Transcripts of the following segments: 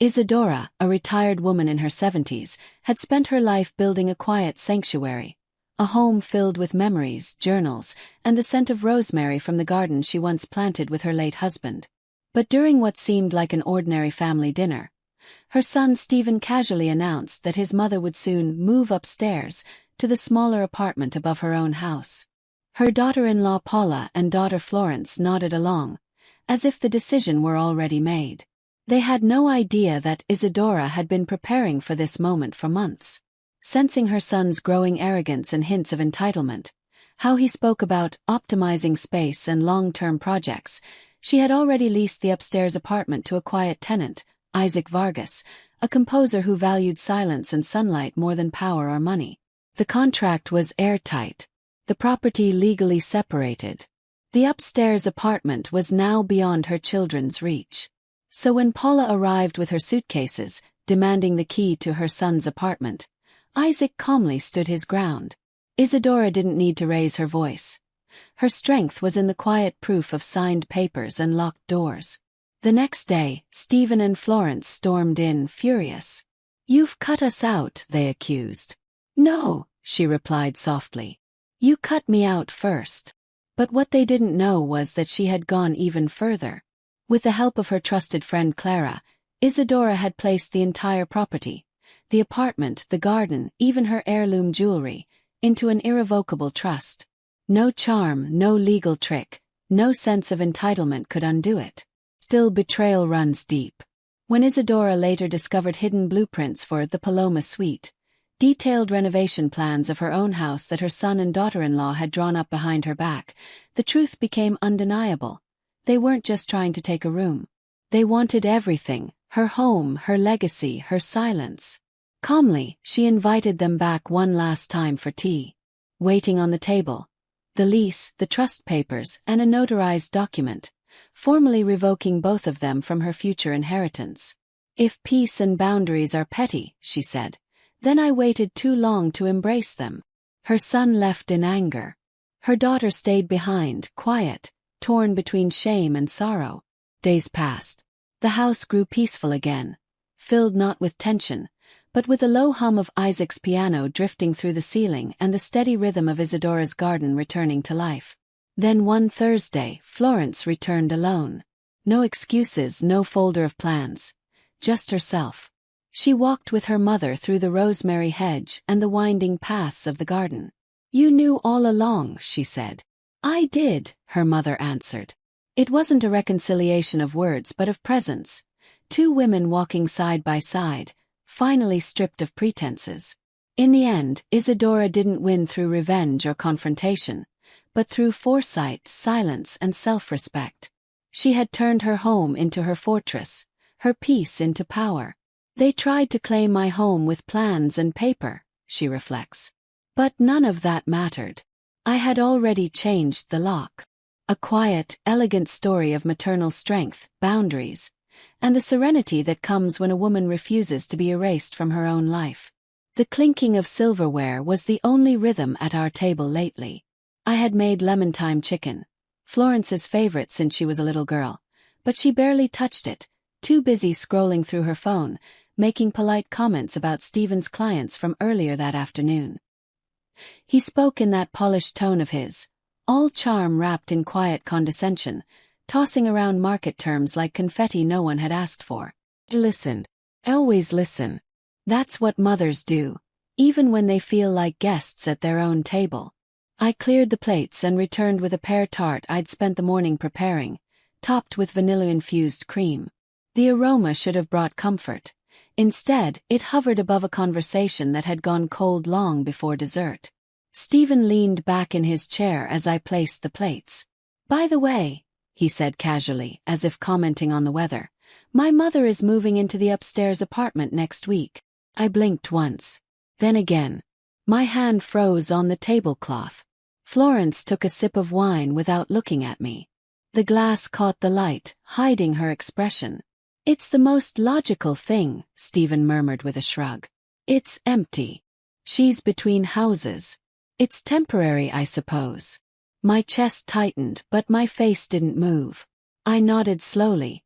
Isadora, a retired woman in her 70s, had spent her life building a quiet sanctuary, a home filled with memories, journals, and the scent of rosemary from the garden she once planted with her late husband. But during what seemed like an ordinary family dinner, her son Stephen casually announced that his mother would soon move upstairs to the smaller apartment above her own house. Her daughter-in-law Paula and daughter Florence nodded along, as if the decision were already made. They had no idea that Isadora had been preparing for this moment for months. Sensing her son's growing arrogance and hints of entitlement, how he spoke about optimizing space and long-term projects, she had already leased the upstairs apartment to a quiet tenant, Isaac Vargas, a composer who valued silence and sunlight more than power or money. The contract was airtight, the property legally separated. The upstairs apartment was now beyond her children's reach. So when Paula arrived with her suitcases, demanding the key to her son's apartment, Isaac calmly stood his ground. Isadora didn't need to raise her voice. Her strength was in the quiet proof of signed papers and locked doors. The next day, Stephen and Florence stormed in, furious. "You've cut us out," they accused. "No," she replied softly. "You cut me out first." But what they didn't know was that she had gone even further. With the help of her trusted friend Clara, Isadora had placed the entire property, the apartment, the garden, even her heirloom jewelry, into an irrevocable trust. No charm, no legal trick, no sense of entitlement could undo it. Still, betrayal runs deep. When Isadora later discovered hidden blueprints for the Paloma Suite, detailed renovation plans of her own house that her son and daughter-in-law had drawn up behind her back, the truth became undeniable. They weren't just trying to take a room. They wanted everything, her home, her legacy, her silence. Calmly, she invited them back one last time for tea. Waiting on the table, the lease, the trust papers, and a notarized document, formally revoking both of them from her future inheritance. "If peace and boundaries are petty," she said, "then I waited too long to embrace them." Her son left in anger. Her daughter stayed behind, quiet, torn between shame and sorrow. Days passed. The house grew peaceful again, filled not with tension, but with the low hum of Isaac's piano drifting through the ceiling and the steady rhythm of Isadora's garden returning to life. Then one Thursday, Florence returned alone. No excuses, no folder of plans. Just herself. She walked with her mother through the rosemary hedge and the winding paths of the garden. "You knew all along," she said. "I did," her mother answered. It wasn't a reconciliation of words but of presence. Two women walking side by side, finally stripped of pretenses. In the end, Isadora didn't win through revenge or confrontation, but through foresight, silence, and self-respect. She had turned her home into her fortress, her peace into power. "They tried to claim my home with plans and paper," she reflects. "But none of that mattered. I had already changed the lock." A quiet, elegant story of maternal strength, boundaries, and the serenity that comes when a woman refuses to be erased from her own life. The clinking of silverware was the only rhythm at our table lately. I had made lemon-thyme chicken, Florence's favorite since she was a little girl, but she barely touched it, too busy scrolling through her phone, making polite comments about Stephen's clients from earlier that afternoon. He spoke in that polished tone of his, all charm wrapped in quiet condescension, tossing around market terms like confetti no one had asked for. "Listen. Always listen. That's what mothers do, even when they feel like guests at their own table." I cleared the plates and returned with a pear tart I'd spent the morning preparing, topped with vanilla-infused cream. The aroma should have brought comfort. Instead, it hovered above a conversation that had gone cold long before dessert. Stephen leaned back in his chair as I placed the plates. "By the way," he said casually, as if commenting on the weather, "my mother is moving into the upstairs apartment next week." I blinked once. Then again. My hand froze on the tablecloth. Florence took a sip of wine without looking at me. The glass caught the light, hiding her expression. "It's the most logical thing," Stephen murmured with a shrug. "It's empty. She's between houses. It's temporary, I suppose." My chest tightened, but my face didn't move. I nodded slowly,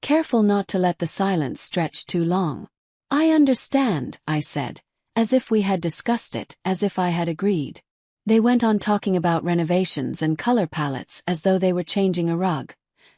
careful not to let the silence stretch too long. "I understand," I said, as if we had discussed it, as if I had agreed. They went on talking about renovations and color palettes as though they were changing a rug,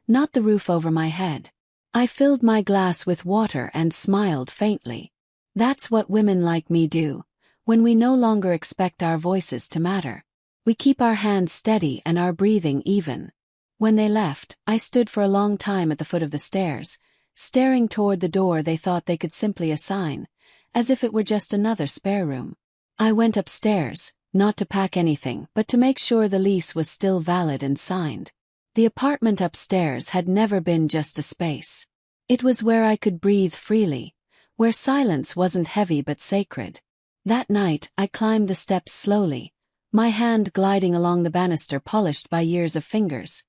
not the roof over my head. I filled my glass with water and smiled faintly. That's what women like me do, when we no longer expect our voices to matter. We keep our hands steady and our breathing even. When they left, I stood for a long time at the foot of the stairs, staring toward the door they thought they could simply assign, as if it were just another spare room. I went upstairs, not to pack anything but to make sure the lease was still valid and signed. The apartment upstairs had never been just a space. It was where I could breathe freely, where silence wasn't heavy but sacred. That night, I climbed the steps slowly, my hand gliding along the banister polished by years of fingers.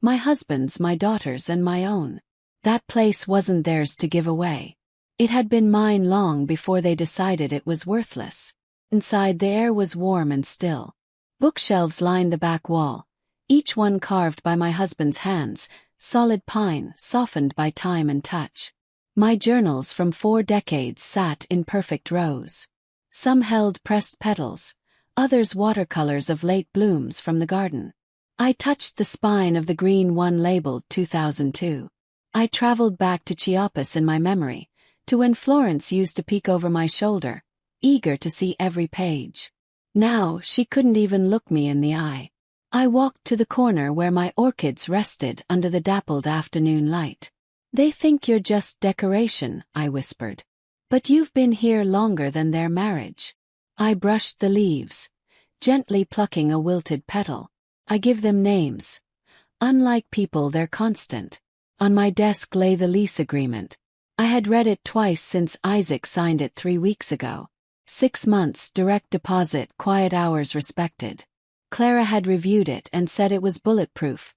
My husband's, my daughter's, and my own. That place wasn't theirs to give away. It had been mine long before they decided it was worthless. Inside, the air was warm and still. Bookshelves lined the back wall, each one carved by my husband's hands, solid pine, softened by time and touch. My journals from 4 decades sat in perfect rows. Some held pressed petals, others watercolors of late blooms from the garden. I touched the spine of the green one labeled 2002. I traveled back to Chiapas in my memory, to when Florence used to peek over my shoulder, eager to see every page. Now she couldn't even look me in the eye. I walked to the corner where my orchids rested under the dappled afternoon light. "They think you're just decoration," I whispered. "But you've been here longer than their marriage." I brushed the leaves, gently plucking a wilted petal. "I give them names. Unlike people, they're constant." On my desk lay the lease agreement. I had read it twice since Isaac signed it 3 weeks ago. 6 months, direct deposit, quiet hours respected. Clara had reviewed it and said it was bulletproof.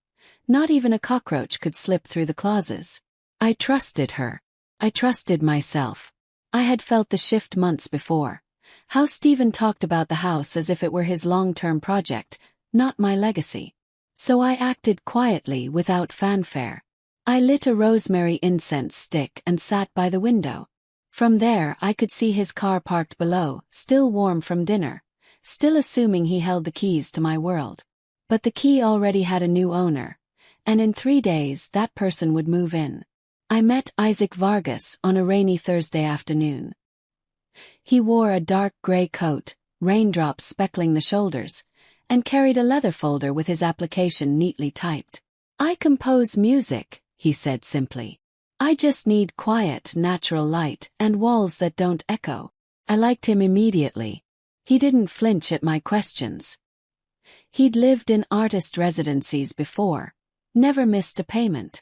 Not even a cockroach could slip through the clauses. I trusted her. I trusted myself. I had felt the shift months before. How Stephen talked about the house as if it were his long-term project, not my legacy. So I acted quietly without fanfare. I lit a rosemary incense stick and sat by the window. From there I could see his car parked below, still warm from dinner, still assuming he held the keys to my world. But the key already had a new owner, and in 3 days that person would move in. I met Isaac Vargas on a rainy Thursday afternoon. He wore a dark gray coat, raindrops speckling the shoulders, and carried a leather folder with his application neatly typed. "I compose music," he said simply. "I just need quiet, natural light, and walls that don't echo." I liked him immediately. He didn't flinch at my questions. He'd lived in artist residencies before, never missed a payment.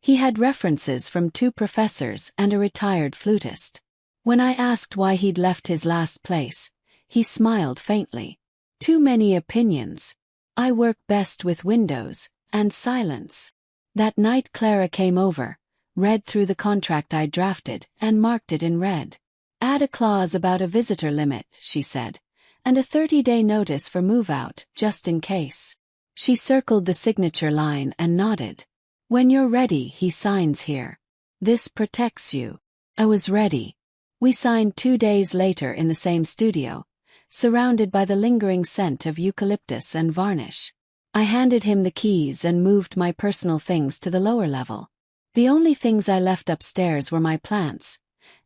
He had references from 2 professors and a retired flutist. When I asked why he'd left his last place, he smiled faintly. "Too many opinions. I work best with windows and silence." That night Clara came over, read through the contract I'd drafted, and marked it in red. "Add a clause about a visitor limit," she said, "and a 30-day notice for move-out, just in case." She circled the signature line and nodded. "When you're ready, he signs here. This protects you." I was ready. We signed 2 days later in the same studio, surrounded by the lingering scent of eucalyptus and varnish. I handed him the keys and moved my personal things to the lower level. The only things I left upstairs were my plants,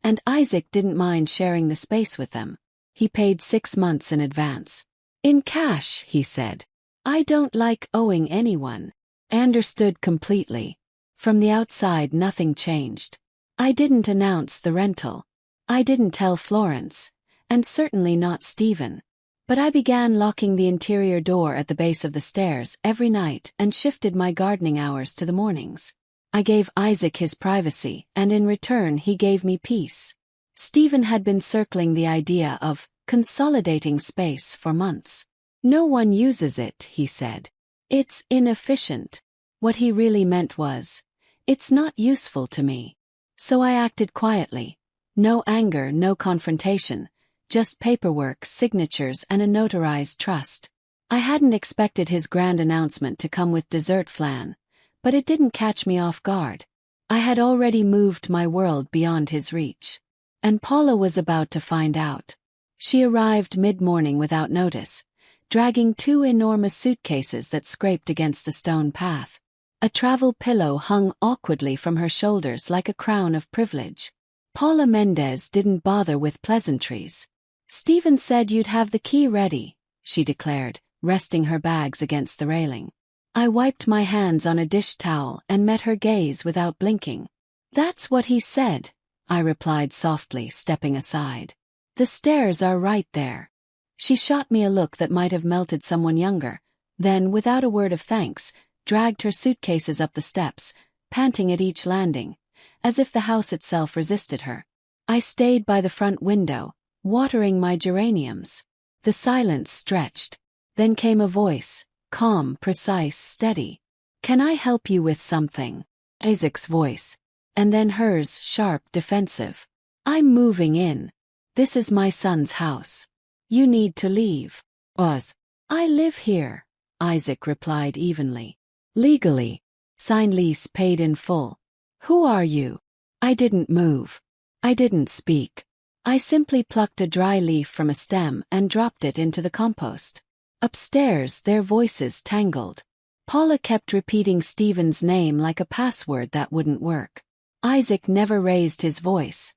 and Isaac didn't mind sharing the space with them. He paid 6 months in advance. "In cash," he said. "I don't like owing anyone." I understood completely. From the outside nothing changed. I didn't announce the rental. I didn't tell Florence, and certainly not Stephen. But I began locking the interior door at the base of the stairs every night and shifted my gardening hours to the mornings. I gave Isaac his privacy, and in return he gave me peace. Stephen had been circling the idea of consolidating space for months. "No one uses it," he said. "It's inefficient." What he really meant was, "It's not useful to me." So I acted quietly. No anger, no confrontation. Just paperwork, signatures, and a notarized trust. I hadn't expected his grand announcement to come with dessert flan, but it didn't catch me off guard. I had already moved my world beyond his reach. And Paula was about to find out. She arrived mid-morning without notice, dragging 2 enormous suitcases that scraped against the stone path. A travel pillow hung awkwardly from her shoulders like a crown of privilege. Paula Mendez didn't bother with pleasantries. "Steven said you'd have the key ready," she declared, resting her bags against the railing. I wiped my hands on a dish towel and met her gaze without blinking. "That's what he said," I replied softly, stepping aside. "The stairs are right there." She shot me a look that might have melted someone younger, then, without a word of thanks, dragged her suitcases up the steps, panting at each landing, as if the house itself resisted her. I stayed by the front window, watering my geraniums. The silence stretched. Then came a voice, calm, precise, steady. "Can I help you with something?" Isaac's voice. And then hers, sharp, defensive. "I'm moving in. This is my son's house. You need to leave." "Oz. I live here," Isaac replied evenly. "Legally. Signed lease paid in full." "Who are you?" I didn't move. I didn't speak. I simply plucked a dry leaf from a stem and dropped it into the compost. Upstairs, their voices tangled. Paula kept repeating Steven's name like a password that wouldn't work. Isaac never raised his voice.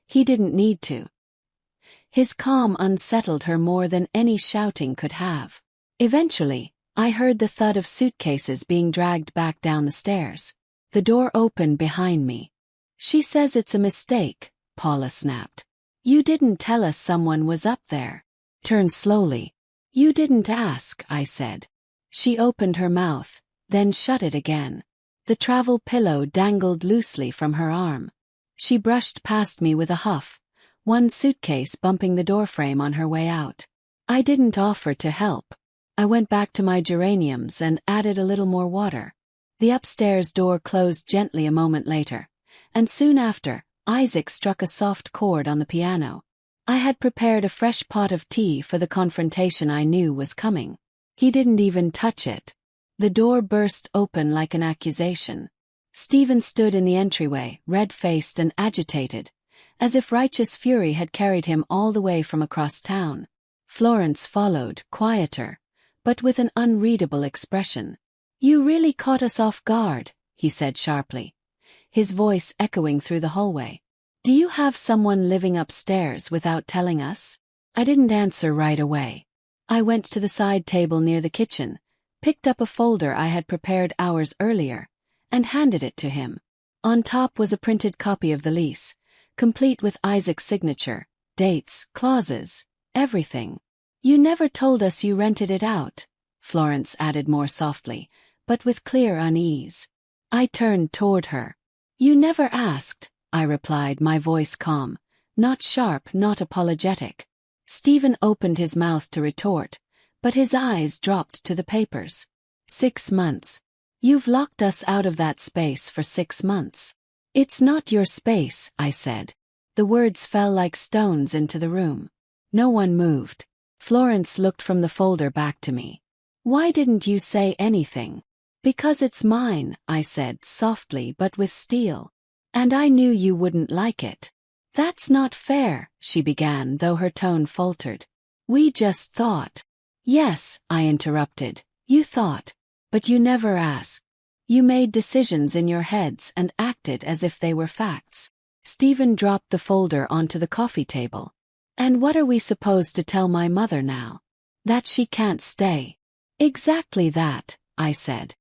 He didn't need to. His calm unsettled her more than any shouting could have. Eventually, I heard the thud of suitcases being dragged back down the stairs. The door opened behind me. "She says it's a mistake," Paula snapped. "You didn't tell us someone was up there." "Turn slowly." "You didn't ask," I said. She opened her mouth, then shut it again. The travel pillow dangled loosely from her arm. She brushed past me with a huff, one suitcase bumping the doorframe on her way out. I didn't offer to help. I went back to my geraniums and added a little more water. The upstairs door closed gently a moment later, and soon after, Isaac struck a soft chord on the piano. I had prepared a fresh pot of tea for the confrontation I knew was coming. He didn't even touch it. The door burst open like an accusation. Steven stood in the entryway, red-faced and agitated, as if righteous fury had carried him all the way from across town. Florence followed, quieter, but with an unreadable expression. "You really caught us off guard," he said sharply, his voice echoing through the hallway. "Do you have someone living upstairs without telling us?" I didn't answer right away. I went to the side table near the kitchen, picked up a folder I had prepared hours earlier, and handed it to him. On top was a printed copy of the lease, complete with Isaac's signature, dates, clauses, everything. "You never told us you rented it out," Florence added more softly, but with clear unease. I turned toward her. "You never asked," I replied, my voice calm, not sharp, not apologetic. Steven opened his mouth to retort, but his eyes dropped to the papers. 6 months. You've locked us out of that space for 6 months. It's not your space, I said. The words fell like stones into the room. No one moved. Florence looked from the folder back to me. Why didn't you say anything? Because it's mine, I said softly but with steel. And I knew you wouldn't like it. That's not fair, she began, though her tone faltered. We just thought. Yes, I interrupted. You thought. But you never asked. You made decisions in your heads and acted as if they were facts. Steven dropped the folder onto the coffee table. And what are we supposed to tell my mother now? That she can't stay. Exactly that, I said.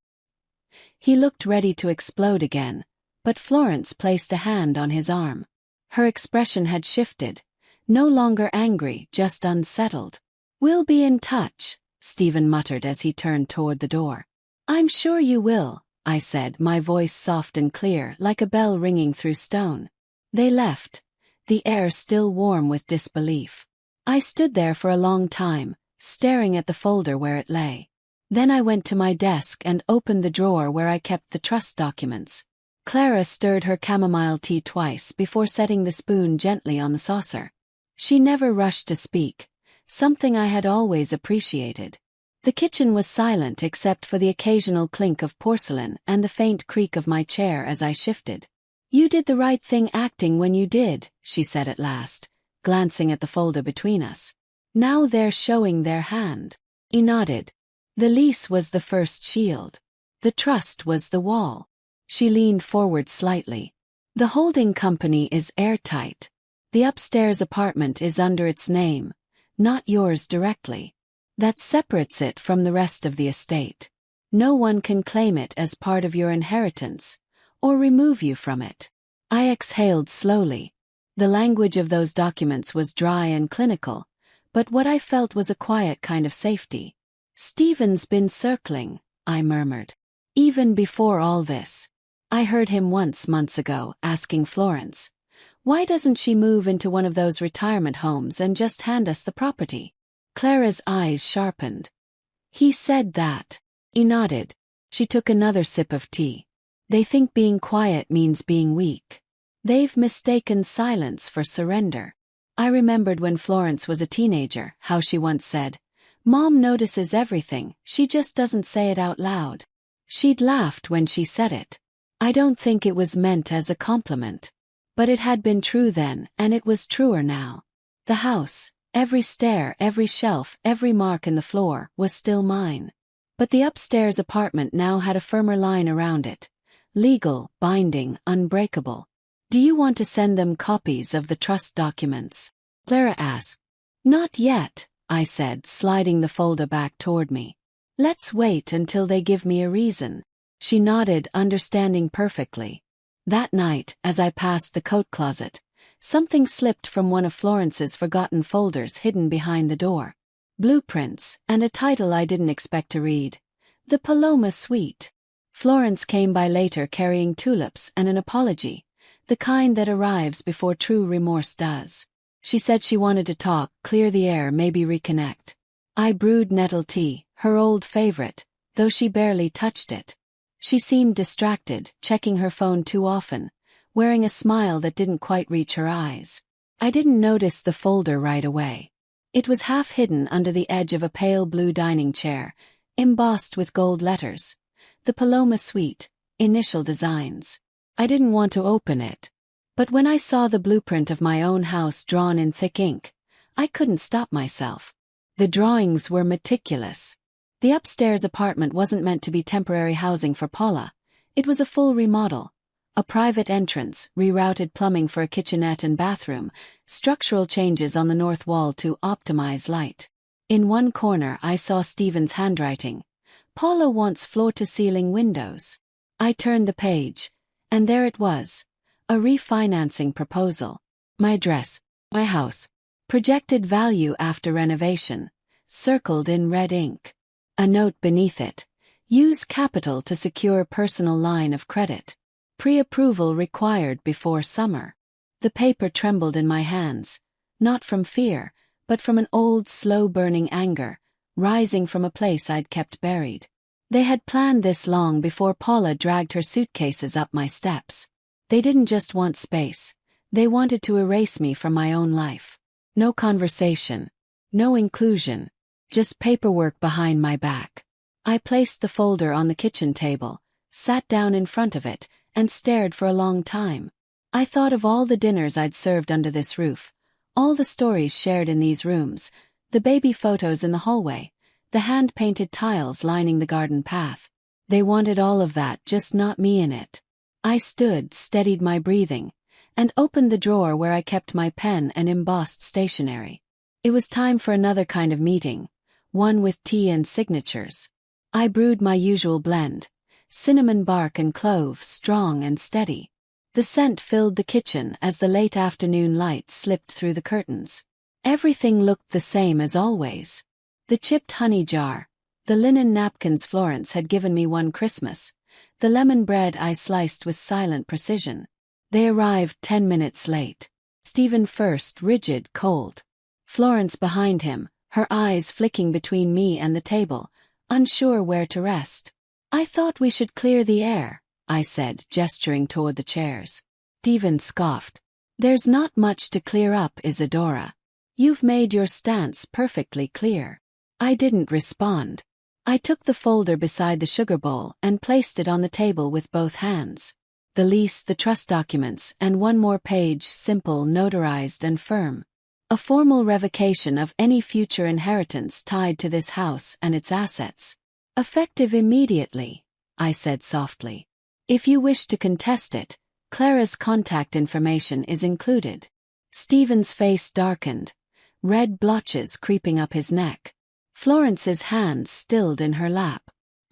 He looked ready to explode again, but Florence placed a hand on his arm. Her expression had shifted, no longer angry, just unsettled. We'll be in touch, Steven muttered as he turned toward the door. I'm sure you will, I said, my voice soft and clear, like a bell ringing through stone. They left, the air still warm with disbelief. I stood there for a long time, staring at the folder where it lay. Then I went to my desk and opened the drawer where I kept the trust documents. Clara stirred her chamomile tea twice before setting the spoon gently on the saucer. She never rushed to speak, something I had always appreciated. The kitchen was silent except for the occasional clink of porcelain and the faint creak of my chair as I shifted. "You did the right thing acting when you did," she said at last, glancing at the folder between us. "Now they're showing their hand." He nodded. "The lease was the first shield. The trust was the wall." She leaned forward slightly. "The holding company is airtight. The upstairs apartment is under its name, not yours directly. That separates it from the rest of the estate. No one can claim it as part of your inheritance, or remove you from it." I exhaled slowly. The language of those documents was dry and clinical, but what I felt was a quiet kind of safety. "Stephen's been circling," I murmured. "Even before all this. I heard him once months ago asking Florence, 'Why doesn't she move into one of those retirement homes and just hand us the property?'" Clara's eyes sharpened. "He said that." He nodded. She took another sip of tea. "They think being quiet means being weak. They've mistaken silence for surrender." I remembered when Florence was a teenager, how she once said, "Mom notices everything, she just doesn't say it out loud." She'd laughed when she said it. I don't think it was meant as a compliment. But it had been true then, and it was truer now. The house, every stair, every shelf, every mark in the floor, was still mine. But the upstairs apartment now had a firmer line around it. Legal, binding, unbreakable. "Do you want to send them copies of the trust documents?" Clara asked. "Not yet," I said, sliding the folder back toward me. "Let's wait until they give me a reason." She nodded, understanding perfectly. That night, as I passed the coat closet, something slipped from one of Florence's forgotten folders hidden behind the door. Blueprints, and a title I didn't expect to read. "The Paloma Suite." Florence came by later carrying tulips and an apology, the kind that arrives before true remorse does. She said she wanted to talk, clear the air, maybe reconnect. I brewed nettle tea, her old favorite, though she barely touched it. She seemed distracted, checking her phone too often, wearing a smile that didn't quite reach her eyes. I didn't notice the folder right away. It was half hidden under the edge of a pale blue dining chair, embossed with gold letters. "The Paloma Suite, Initial Designs." I didn't want to open it. But when I saw the blueprint of my own house drawn in thick ink, I couldn't stop myself. The drawings were meticulous. The upstairs apartment wasn't meant to be temporary housing for Paula. It was a full remodel. A private entrance, rerouted plumbing for a kitchenette and bathroom, structural changes on the north wall to optimize light. In one corner I saw Stephen's handwriting. "Paula wants floor-to-ceiling windows." I turned the page, and there it was. A refinancing proposal. My address, my house. Projected value after renovation. Circled in red ink. A note beneath it. "Use capital to secure personal line of credit. Pre-approval required before summer." The paper trembled in my hands, not from fear, but from an old, slow-burning anger, rising from a place I'd kept buried. They had planned this long before Paula dragged her suitcases up my steps. They didn't just want space. They wanted to erase me from my own life. No conversation. No inclusion. Just paperwork behind my back. I placed the folder on the kitchen table, sat down in front of it, and stared for a long time. I thought of all the dinners I'd served under this roof, all the stories shared in these rooms, the baby photos in the hallway, the hand-painted tiles lining the garden path. They wanted all of that, just not me in it. I stood, steadied my breathing, and opened the drawer where I kept my pen and embossed stationery. It was time for another kind of meeting, one with tea and signatures. I brewed my usual blend, cinnamon bark and clove, strong and steady. The scent filled the kitchen as the late afternoon light slipped through the curtains. Everything looked the same as always. The chipped honey jar, the linen napkins Florence had given me one Christmas, the lemon bread I sliced with silent precision. They arrived 10 minutes late. Stephen first, rigid, cold. Florence behind him, her eyes flicking between me and the table, unsure where to rest. "I thought we should clear the air," I said, gesturing toward the chairs. Stephen scoffed. "There's not much to clear up, Isadora. You've made your stance perfectly clear." I didn't respond. I took the folder beside the sugar bowl and placed it on the table with both hands. The lease, the trust documents, and one more page, simple, notarized and firm. A formal revocation of any future inheritance tied to this house and its assets. Effective immediately, I said softly. If you wish to contest it, Clara's contact information is included. Stephen's face darkened, red blotches creeping up his neck. Florence's hands stilled in her lap.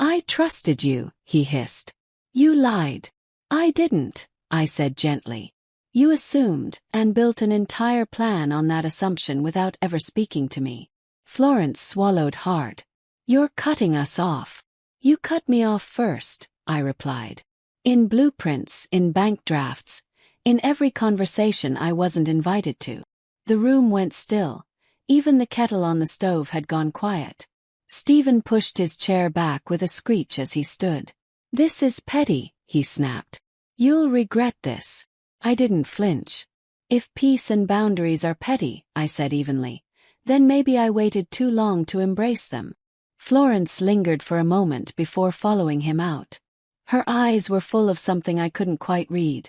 I trusted you, he hissed. You lied. I didn't, I said gently. You assumed and built an entire plan on that assumption without ever speaking to me. Florence swallowed hard. You're cutting us off. You cut me off first, I replied. In blueprints, in bank drafts, in every conversation I wasn't invited to. The room went still. Even the kettle on the stove had gone quiet. Stephen pushed his chair back with a screech as he stood. This is petty, he snapped. You'll regret this. I didn't flinch. If peace and boundaries are petty, I said evenly, then maybe I waited too long to embrace them. Florence lingered for a moment before following him out. Her eyes were full of something I couldn't quite read.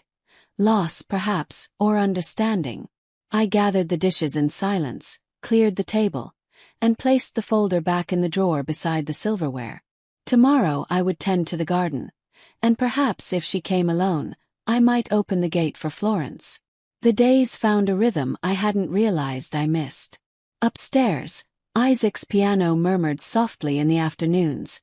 Loss, perhaps, or understanding. I gathered the dishes in silence, cleared the table, and placed the folder back in the drawer beside the silverware. Tomorrow I would tend to the garden, and perhaps if she came alone, I might open the gate for Florence. The days found a rhythm I hadn't realized I missed. Upstairs, Isaac's piano murmured softly in the afternoons,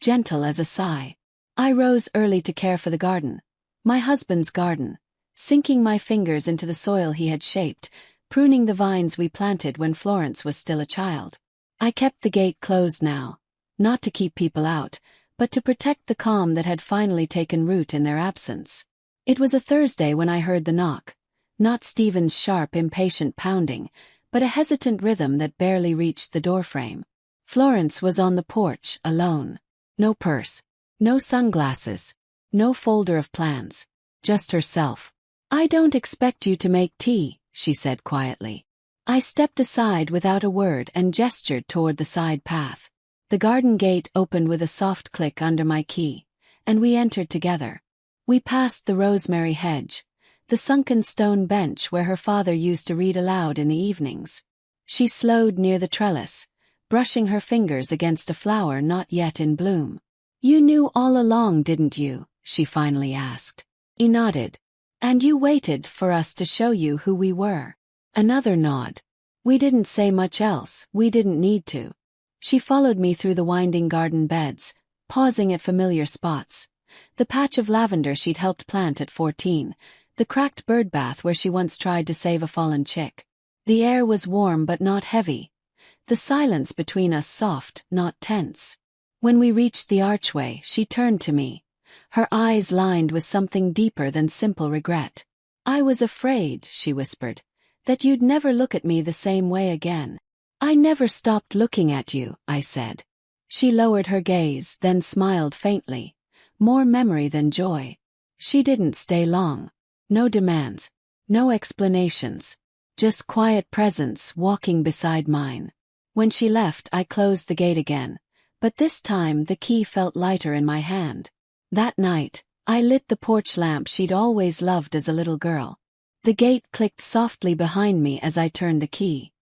gentle as a sigh. I rose early to care for the garden, my husband's garden, sinking my fingers into the soil he had shaped, pruning the vines we planted when Florence was still a child. I kept the gate closed now, not to keep people out, but to protect the calm that had finally taken root in their absence. It was a Thursday when I heard the knock, not Stephen's sharp, impatient pounding, but a hesitant rhythm that barely reached the doorframe. Florence was on the porch, alone. No purse, no sunglasses, no folder of plans, just herself. I don't expect you to make tea, she said quietly. I stepped aside without a word and gestured toward the side path. The garden gate opened with a soft click under my key, and we entered together. We passed the rosemary hedge, the sunken stone bench where her father used to read aloud in the evenings. She slowed near the trellis, brushing her fingers against a flower not yet in bloom. You knew all along, didn't you? She finally asked. He nodded. And you waited for us to show you who we were. Another nod. We didn't say much else, we didn't need to. She followed me through the winding garden beds, pausing at familiar spots. The patch of lavender she'd helped plant at 14, the cracked birdbath where she once tried to save a fallen chick. The air was warm but not heavy. The silence between us soft, not tense. When we reached the archway, she turned to me, her eyes lined with something deeper than simple regret. I was afraid, she whispered, that you'd never look at me the same way again. I never stopped looking at you, I said. She lowered her gaze, then smiled faintly, more memory than joy. She didn't stay long. No demands, no explanations, just quiet presence walking beside mine. When she left, I closed the gate again, but this time the key felt lighter in my hand. That night, I lit the porch lamp she'd always loved as a little girl. The gate clicked softly behind me as I turned the key.